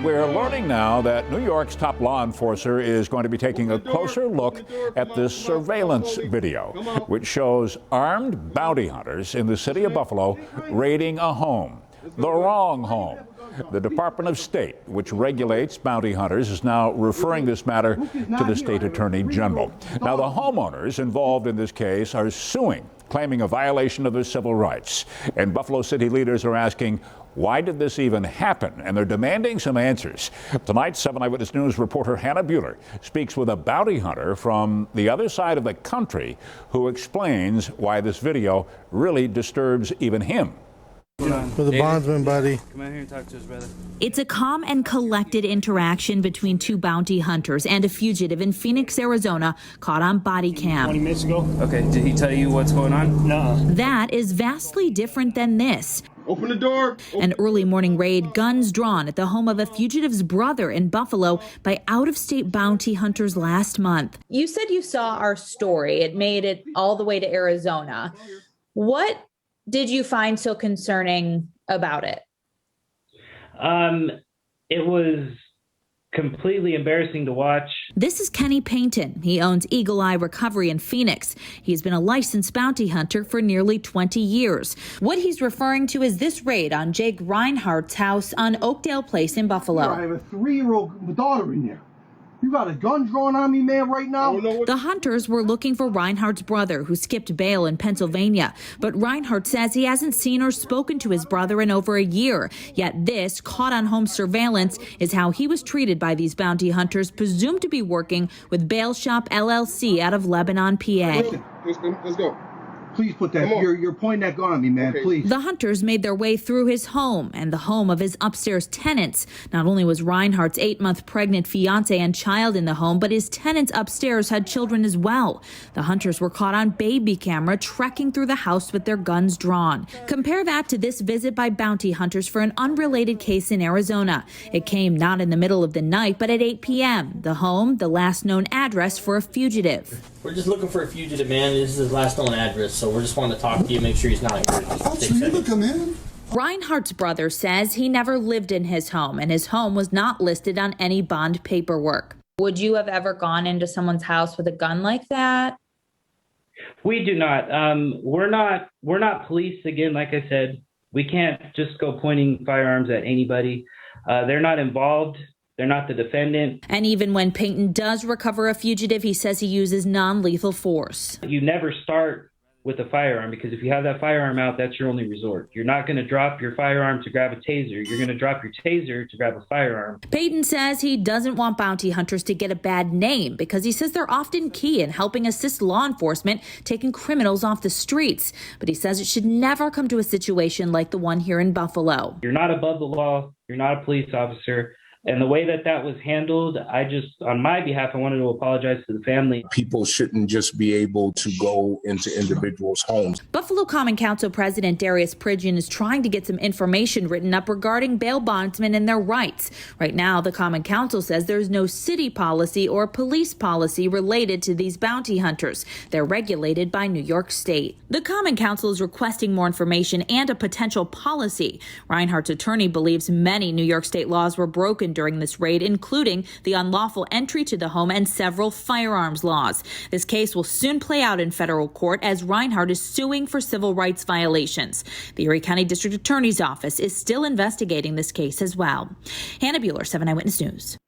We're learning now that New York's top law enforcer is going to be taking a closer look at this surveillance video, which shows armed bounty hunters in the city of Buffalo raiding a home, the wrong home. The Department of State, which regulates bounty hunters, is now referring this matter to the state attorney general. Now, the homeowners involved in this case are suing, claiming a violation of their civil rights. And Buffalo city leaders are asking, why did this even happen? And they're demanding some answers. Tonight, 7 Eyewitness News reporter Hannah Buehler speaks with a bounty hunter from the other side of the country who explains why this video really disturbs even him. For the bondsman, buddy. Come out here and talk to us, brother. It's a calm and collected interaction between two bounty hunters and a fugitive in Phoenix, Arizona, caught on body cam. 20 minutes ago. Okay, did he tell you what's going on? No. That is vastly different than this. Open the door. An early morning raid, guns drawn at the home of a fugitive's brother in Buffalo by out-of-state bounty hunters last month. You said you saw our story. It made it all the way to Arizona. What did you find so concerning about it? It was completely embarrassing to watch. This is Kenny PAINTON. He owns Eagle Eye Recovery in Phoenix. He's been a licensed bounty hunter for nearly 20 years. What he's referring to is this raid on Jake Reinhardt's house on Oakdale Place in Buffalo. I have a 3-year-old daughter in there. You got a gun drawn on me, man, right now? The hunters were looking for Reinhardt's brother, who skipped bail in Pennsylvania. But Reinhardt says he hasn't seen or spoken to his brother in over a year. Yet this, caught on home surveillance, is how he was treated by these bounty hunters, presumed to be working with Bail Shop LLC out of Lebanon, PA. Let's go. Please put that, you're pointing that gun at me, man, please. The hunters made their way through his home and the home of his upstairs tenants. Not only was Reinhardt's 8-month pregnant fiance and child in the home, but his tenants upstairs had children as well. The hunters were caught on baby camera trekking through the house with their guns drawn. Compare that to this visit by bounty hunters for an unrelated case in Arizona. It came not in the middle of the night, but at 8 p.m. The home, the last known address for a fugitive. We're just looking for a fugitive, man. This is his last known address, so we're just wanting to talk to you, make sure he's not here. So you can come in? Reinhardt's brother says he never lived in his home, and his home was not listed on any bond paperwork. Would you have ever gone into someone's house with a gun like that? We do not. We're not police. Again, like I said, we can't just go pointing firearms at anybody. They're not involved. They're not the defendant. And even when PAINTON does recover a fugitive, he says he uses non-lethal force. You never start with a firearm, because if you have that firearm out, that's your only resort. You're not going to drop your firearm to grab a taser. You're going to drop your taser to grab a firearm. PAINTON says he doesn't want bounty hunters to get a bad name because he says they're often key in helping assist law enforcement taking criminals off the streets. But he says it should never come to a situation like the one here in Buffalo. You're not above the law. You're not a police officer. And the way that that was handled, on my behalf, I wanted to apologize to the family. People shouldn't just be able to go into individuals' homes. Buffalo Common Council President DARIUS PRIDGEN is trying to get some information written up regarding bail bondsmen and their rights. Right now, the Common Council says there's no city policy or police policy related to these bounty hunters. They're regulated by New York State. The Common Council is requesting more information and a potential policy. Reinhardt's attorney believes many New York State laws were broken during this raid, including the unlawful entry to the home and several firearms laws. This case will soon play out in federal court as Reinhardt is suing for civil rights violations. The Erie County District Attorney's Office is still investigating this case as well. Hannah Buehler, 7 Eyewitness News.